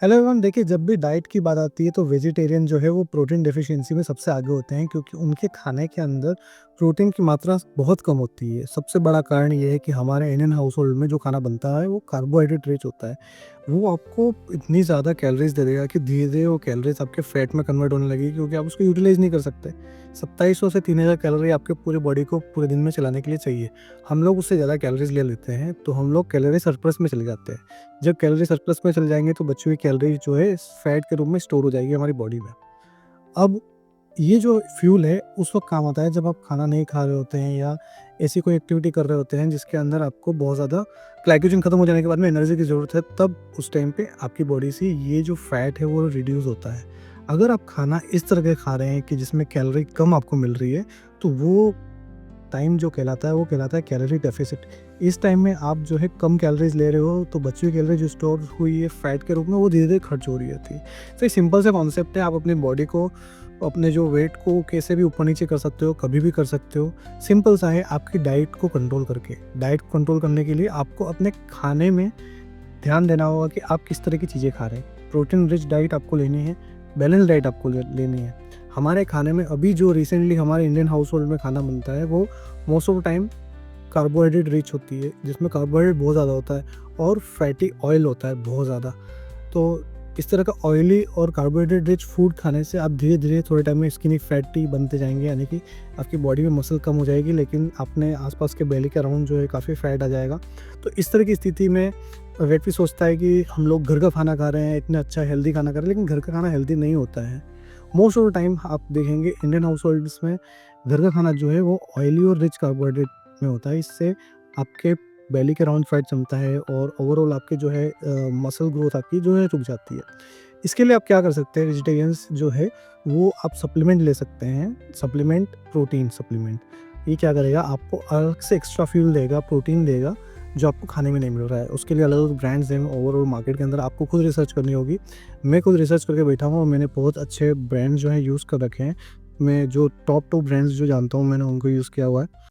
Hello everyone, देखिए जब भी डाइट की बात आती है तो वेजिटेरियन जो है वो प्रोटीन डेफिशिएंसी में सबसे आगे होते हैं क्योंकि उनके खाने के अंदर प्रोटीन की मात्रा बहुत कम होती है। सबसे बड़ा कारण ये है कि हमारे इंडियन हाउस होल्ड में जो खाना बनता है वो कार्बोहाइड्रेट रिच होता है। वो आपको इतनी ज़्यादा कैलोरीज दे देगा कि धीरे-धीरे वो कैलोरीज आपके फैट में कन्वर्ट होने लगेगी क्योंकि आप उसको यूटिलाइज़ नहीं कर सकते। 2700 से 3000 कैलोरी आपके पूरे बॉडी को पूरे दिन में चलाने के लिए चाहिए। हम लोग उससे ज़्यादा कैलोरीज ले लेते हैं, तो हम लोग कैलोरी सरप्लस में चले जाते हैं। जब कैलोरी सरप्लस में चले जाएँगे तो बची हुई कैलोरी जो है फैट के रूप में स्टोर हो जाएगी हमारी बॉडी में। अब ये जो फ्यूल है उस वक़्त काम आता है जब आप खाना नहीं खा रहे होते हैं या ऐसी कोई एक्टिविटी कर रहे होते हैं जिसके अंदर आपको बहुत ज़्यादा ग्लाइकोजन खत्म हो जाने के बाद में एनर्जी की ज़रूरत है, तब उस टाइम पे आपकी बॉडी से ये जो फैट है वो रिड्यूस होता है। अगर आप खाना इस तरह का खा रहे हैं कि जिसमें कैलोरी कम आपको मिल रही है, तो वो टाइम जो कहलाता है वो कहलाता है कैलोरी डेफिसिट। इस टाइम में आप जो है कम कैलोरीज ले रहे हो तो बची हुई कैलोरी जो स्टोर हुई है फैट के रूप में वो धीरे-धीरे खर्च हो रही होती है। तो ये सिंपल सा कॉन्सेप्ट है, आप अपनी बॉडी को, अपने जो वेट को कैसे भी ऊपर-नीचे कर सकते हो, कभी भी कर सकते हो। सिंपल सा है, आपकी डाइट को कंट्रोल करके। डाइट को कंट्रोल करने के लिए आपको अपने खाने में ध्यान देना होगा कि आप किस तरह की चीज़ें खा रहे हैं। प्रोटीन रिच डाइट आपको लेनी है, बैलेंस डाइट आपको लेनी है। हमारे खाने में अभी जो रिसेंटली हमारे इंडियन हाउस होल्ड में खाना बनता है वो most of the time carbohydrate rich होती है, जिसमें कार्बोहाइड्रेट बहुत ज़्यादा होता है और फैटी ऑयल होता है बहुत ज़्यादा। तो इस तरह का ऑयली और कार्बोहाइड्रेट रिच फूड खाने से आप धीरे-धीरे थोड़े टाइम में स्किनी फैटी बनते जाएँगे, यानी कि आपकी बॉडी में मसल कम हो जाएगी लेकिन अपने आस-पास के बेली के अराउंड जो है काफ़ी फैट आ जाएगा। तो इस तरह की स्थिति में व्यक्ति सोचता है कि हम लोग घर का खाना खा रहे हैं, इतना अच्छा हेल्दी खाना खा रहे हैं, लेकिन घर का खाना हेल्दी नहीं होता है। मोस्ट ऑफ द टाइम आप देखेंगे इंडियन हाउस होल्ड्स में घर का खाना जो है वो ऑयली और रिच कार्बोहाइड्रेट में होता है। इससे आपके बेली के अराउंड फैट जमता है और ओवरऑल आपके जो है मसल ग्रोथ आपकी जो है रुक जाती है। इसके लिए आप क्या कर सकते हैं, वेजिटेरियंस जो है वो आप सप्लीमेंट ले सकते हैं। सप्लीमेंट, प्रोटीन सप्लीमेंट, ये क्या करेगा, आपको अलग से एक्स्ट्रा फ्यूल देगा, प्रोटीन देगा जो आपको खाने में नहीं मिल रहा है। उसके लिए अलग अलग ब्रांड्स हैं ओवरऑल मार्केट के अंदर, आपको खुद रिसर्च करनी होगी। मैं खुद रिसर्च करके बैठा हूँ और मैंने बहुत अच्छे ब्रांड जो है यूज़ कर रखे हैं। मैं जो टॉप ब्रांड्स जो जानता हूँ मैंने उनको यूज़ किया हुआ है।